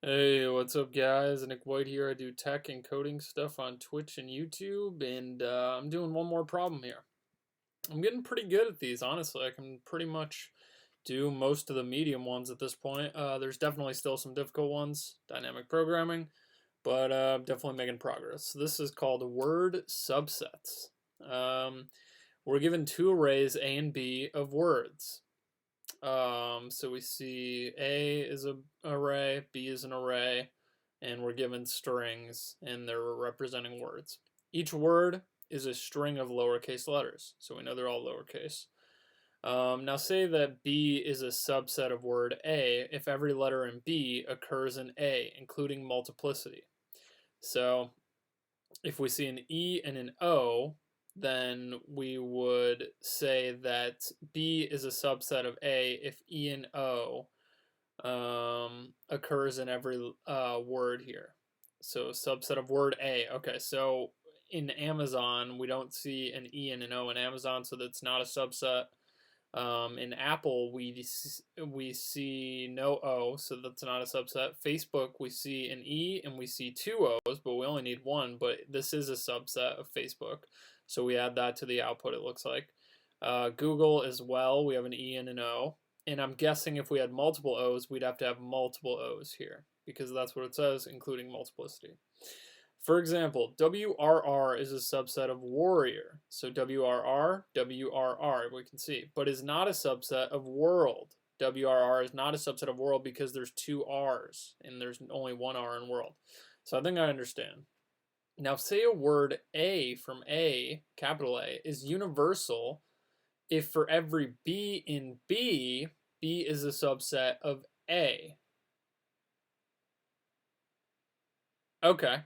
Hey, what's up, guys? Nick White here. I do tech and coding stuff on Twitch and YouTube, and I'm doing one more problem here. I'm getting pretty good at these, honestly. I can pretty much do most of the medium ones at this point. There's definitely still some difficult ones, dynamic programming, but definitely making progress. So this is called word subsets. We're given two arrays, A and B, of words. So we see A is an array, B is an array, and we're given strings, and they're representing words. Each word is a string of lowercase letters, so we know they're all lowercase. Now say that B is a subset of word A if every letter in B occurs in A, including multiplicity. So if we see an E and an O, then we would say that B is a subset of A if E and O occurs in every word here. So subset of word A. Okay, so in Amazon, we don't see an E and an O in Amazon, so that's not a subset. In Apple, we see no O, so that's not a subset. Facebook, we see an E and we see two O's, but we only need one, but this is a subset of Facebook. So we add that to the output, it looks like. Google as well, we have an E and an O. And I'm guessing if we had multiple O's, we'd have to have multiple O's here, because that's what it says, including multiplicity. For example, WRR is a subset of warrior. So WRR, we can see, but is not a subset of world. WRR is not a subset of world because there's two R's and there's only one R in world. So I think I understand. Now say a word A from A, capital A, is universal if for every B in B, B is a subset of A. Okay.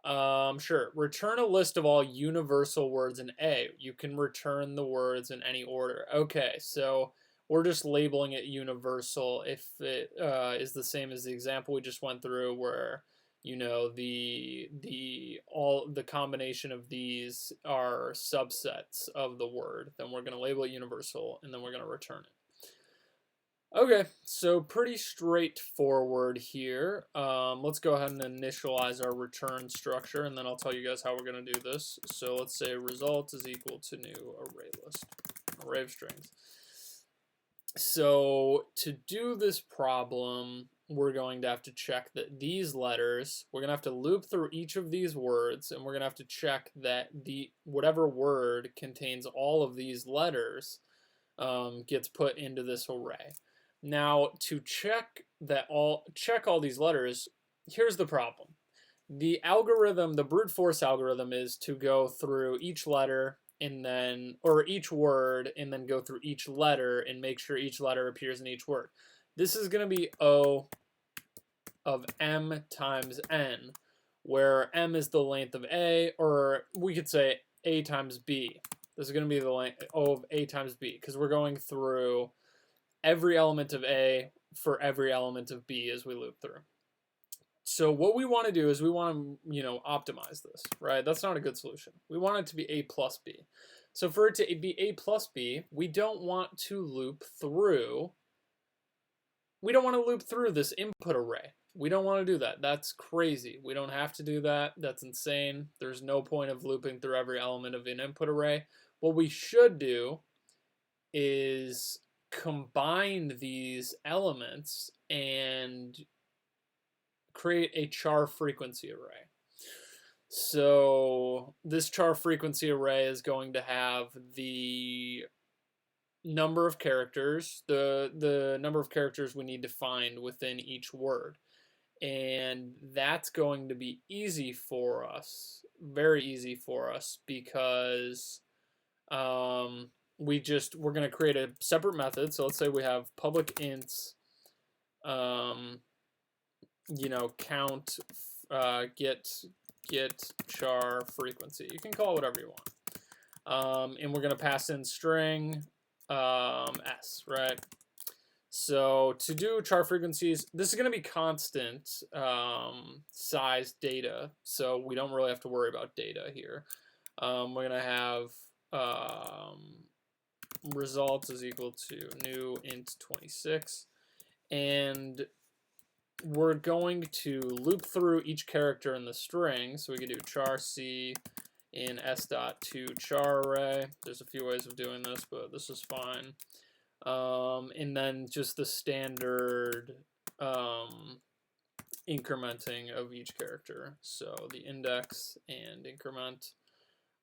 Sure. Return a list of all universal words in A. You can return the words in any order. Okay, so we're just labeling it universal if it is the same as the example we just went through, where the combination of these are subsets of the word. Then we're going to label it universal, and then we're going to return it. Okay, so pretty straightforward here. Let's go ahead and initialize our return structure, and then I'll tell you guys how we're going to do this. So let's say result is equal to new array list, array of strings. So to do this problem, we're going to have to check that these letters, we're going to have to loop through each of these words, and we're going to have to check that whatever word contains all of these letters gets put into this array. Now, to check all these letters, here's the problem. The algorithm, the brute force algorithm, is to go through each letter or each word, and then go through each letter and make sure each letter appears in each word. This is going to be O of M times N, where M is the length of A, or we could say A times B. This is going to be the length O of A times B, because we're going through every element of A for every element of B as we loop through. So what we want to do is we want to, optimize this, right? That's not a good solution. We want it to be A plus B. So for it to be A plus B, we don't want to loop through this input array. We don't want to do that. That's crazy. We don't have to do that. That's insane. There's no point of looping through every element of an input array. What we should do is combine these elements and create a char frequency array. So this char frequency array is going to have the number of characters, the number of characters we need to find within each word. And that's going to be easy for us, very easy for us, because we're going to create a separate method. So let's say we have public ints, count, get char frequency. You can call it whatever you want. And we're going to pass in string s, right? So to do char frequencies, this is going to be constant size data, so we don't really have to worry about data here. We're going to have results is equal to new int 26, and we're going to loop through each character in the string. So we could do char c in s.toChar array. There's a few ways of doing this, but this is fine. And then just the standard incrementing of each character. So the index and increment,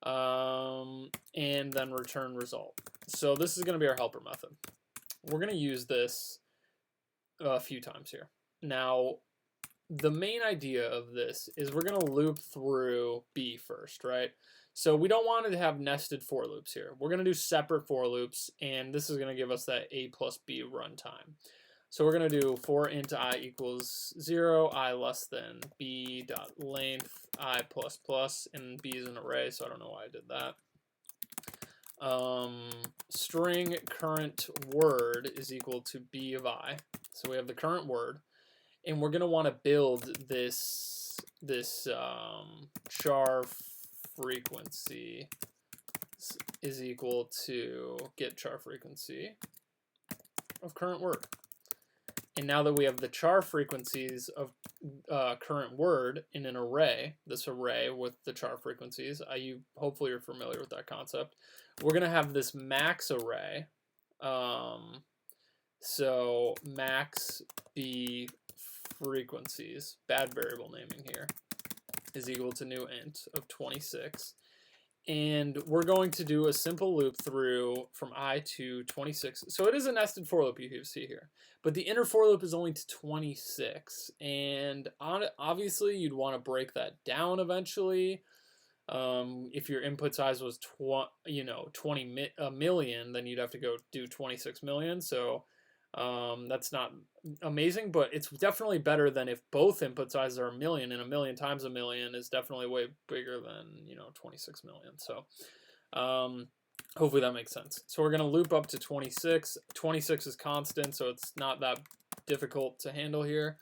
and then return result. So this is going to be our helper method. We're going to use this a few times here. Now, the main idea of this is we're going to loop through B first, right? So we don't want to have nested for loops here. We're going to do separate for loops, and this is going to give us that A plus B runtime. So we're going to do for int I equals 0, I less than b dot length I plus plus, and b is an array, so I don't know why I did that. String current word is equal to b of I. So we have the current word, and we're going to want to build this char frequency is equal to get char frequency of current word. And now that we have the char frequencies of current word in an array, this array with the char frequencies, you hopefully you're familiar with that concept. We're going to have this max array. So max b frequencies, bad variable naming here, is equal to new int of 26. And we're going to do a simple loop through from I to 26. So it is a nested for loop you can see here. But the inner for loop is only to 26. And obviously you'd want to break that down eventually. If your input size was 20 million, then you'd have to go do 26 million. So that's not amazing, but it's definitely better than if both input sizes are a million, and a million times a million is definitely way bigger than 26 million. So hopefully that makes sense. So we're going to loop up to 26. 26 is constant, so it's not that difficult to handle here.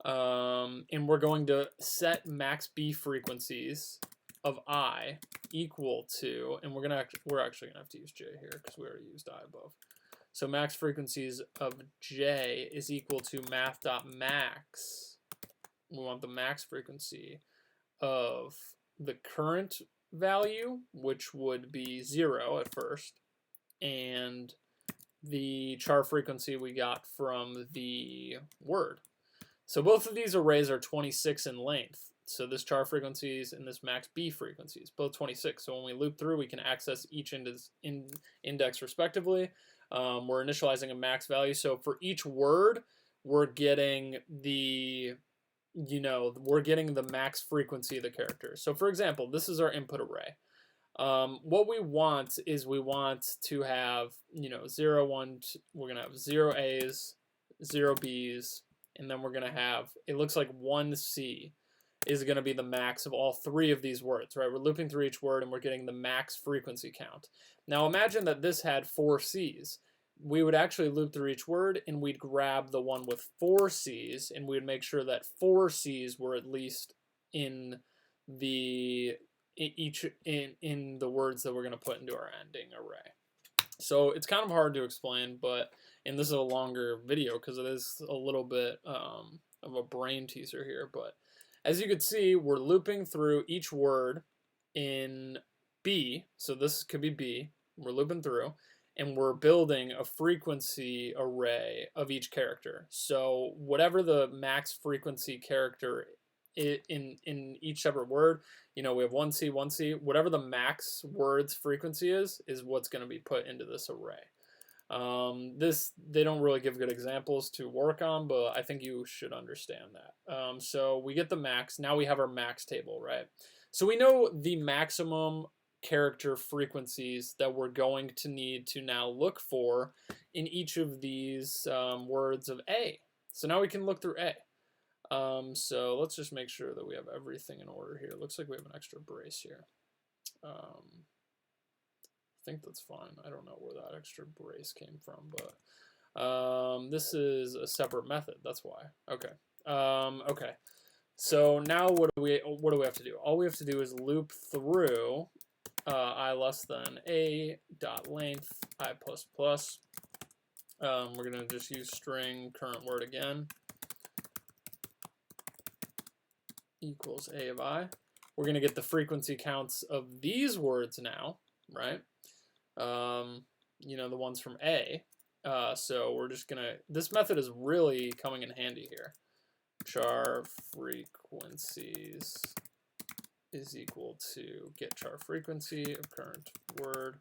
And we're going to set max b frequencies of I equal to, and we're actually gonna have to use j here because we already used I above. So max frequencies of j is equal to math.max. We want the max frequency of the current value, which would be 0 at first, and the char frequency we got from the word. So both of these arrays are 26 in length. So this char frequencies and this max b frequencies, both 26. So when we loop through, we can access each index respectively. We're initializing a max value. So for each word, we're getting the max frequency of the character. So for example, this is our input array. What we want is we want to have 0, 1, we're gonna have 0 A's, 0 B's, and then we're gonna have, it looks like 1 C is going to be the max of all 3 of these words, right? We're looping through each word and we're getting the max frequency count. Now imagine that this had 4 C's. We would actually loop through each word and we'd grab the one with 4 C's and we'd make sure that 4 C's were at least in the words that we're going to put into our ending array. So it's kind of hard to explain, and this is a longer video because it is a little bit of a brain teaser here, but as you can see, we're looping through each word in B, so this could be B, we're looping through, and we're building a frequency array of each character. So whatever the max frequency character in each separate word, we have 1C, 1C, whatever the max words frequency is what's going to be put into this array. They don't really give good examples to work on, but I think you should understand that. So we get the max. Now we have our max table, right? So we know the maximum character frequencies that we're going to need to now look for in each of these words of A. So now we can look through A. So let's just make sure that we have everything in order here. It looks like we have an extra brace here. I think that's fine. I don't know where that extra brace came from, but this is a separate method. That's why. Okay. Okay. So now what do we have to do? All we have to do is loop through I less than a dot length I plus plus. We're gonna just use string current word again. equals a of I. We're going to get the frequency counts of these words now, right? You know, the ones from A. So we're just going to, this method is really coming in handy here. Char frequencies is equal to get char frequency of current word.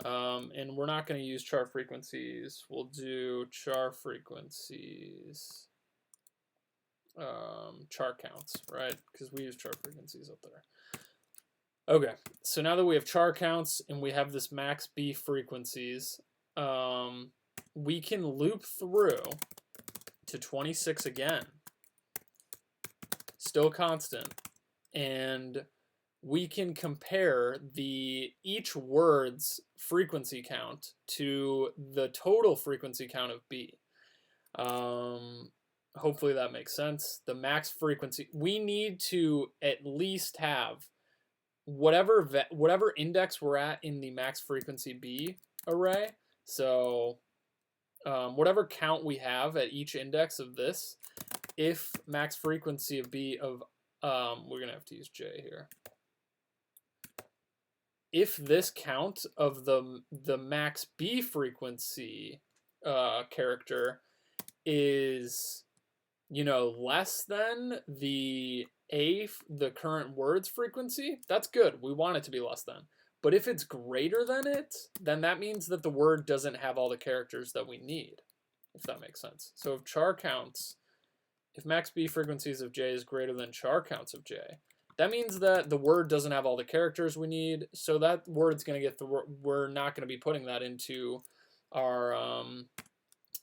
And we're not going to use char frequencies. We'll do char frequencies, char counts, right? Because we use char frequencies up there. Okay, so now that we have char counts and we have this max B frequencies, we can loop through to 26 again, still constant, and we can compare each word's frequency count to the total frequency count of B. Hopefully that makes sense. The max frequency, we need to at least have whatever index we're at in the max frequency B array. So whatever count we have at each index of this, if max frequency of B of, we're gonna have to use J here. If this count of the max B frequency character is, you know, less than the current word's frequency, that's good. We want it to be less than. But if it's greater than it, then that means that the word doesn't have all the characters that we need, if that makes sense. So if char counts, if max B frequencies of J is greater than char counts of J, that means that the word doesn't have all the characters we need, so that word's going to get we're not going to be putting that into our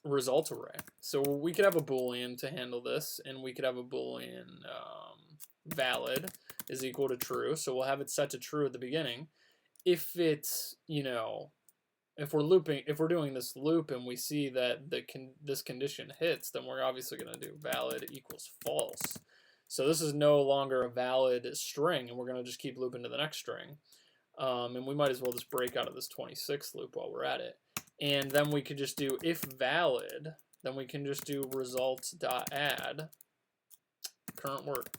result array. So we could have a Boolean to handle this, and we could have a Boolean valid is equal to true, so we'll have it set to true at the beginning. If it's, you know, if we're doing this loop and we see that this condition hits, then we're obviously going to do valid equals false. So this is no longer a valid string, and we're going to just keep looping to the next string. And we might as well just break out of this 26 loop while we're at it. And then we could just do if valid, then we can just do results.add current word.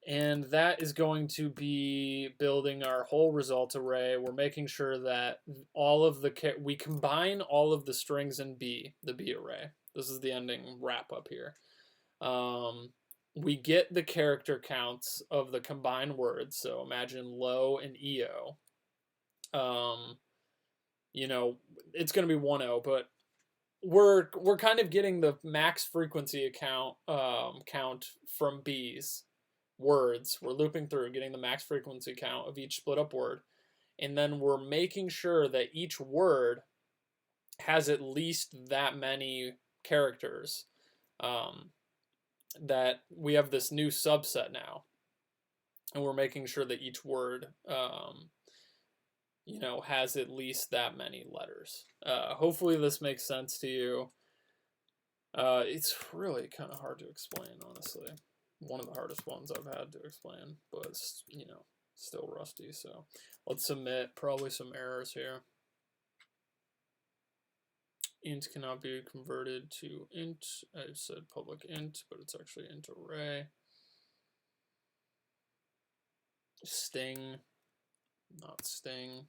And that is going to be building our whole result array. We're making sure that we combine all of the strings in B, the B array. This is the ending wrap up here. We get the character counts of the combined words. So imagine low and EO. You know, it's going to be 1-0, but we're kind of getting the max frequency count from B's words. We're looping through, getting the max frequency count of each split up word, and then we're making sure that each word has at least that many characters. That we have this new subset now, and we're making sure that each word you know, has at least that many letters. Hopefully this makes sense to you. It's really kind of hard to explain, honestly. One of the hardest ones I've had to explain, but it's, you know, still rusty. So let's submit. Probably some errors here. Int cannot be converted to int. I said public int, but it's actually int array. Sting, not sting.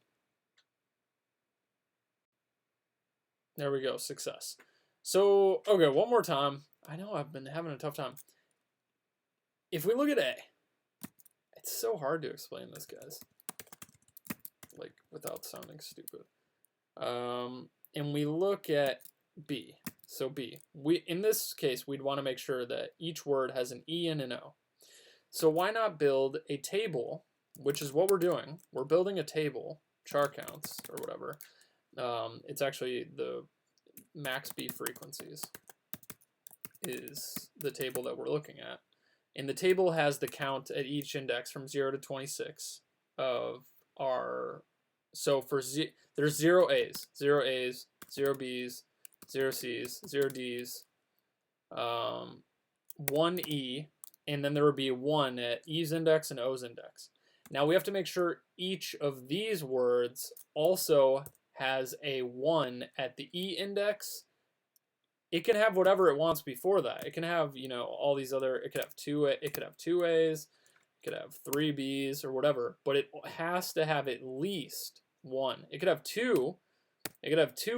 There we go, success. So, okay, one more time. I know I've been having a tough time. If we look at A, it's so hard to explain this, guys. Like, without sounding stupid. And we look at B. So B, in this case, we'd want to make sure that each word has an E and an O. So why not build a table, which is what we're doing. We're building a table, char counts or whatever. It's actually the max B frequencies is the table that we're looking at. And the table has the count at each index from 0 to 26 of our, so for there's 0 A's, 0 A's, 0 B's, 0 C's, 0 D's, 1 E, and then there would be 1 at E's index and O's index. Now we have to make sure each of these words also has a 1 at the E index it can have whatever it wants before that. It can have, you know, all these other, it could have two A's, it could have 3 B's or whatever, but it has to have at least one. It could have two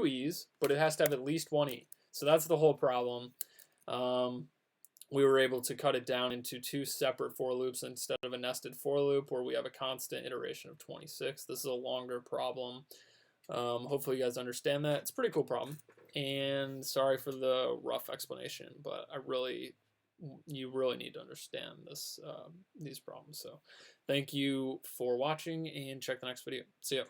E's, but it has to have at least one E. So that's the whole problem. We were able to cut it down into 2 separate for loops instead of a nested for loop where we have a constant iteration of 26. This is a longer problem. Hopefully you guys understand that. It's a pretty cool problem. And sorry for the rough explanation, but you really need to understand these problems. So thank you for watching and check the next video. See ya.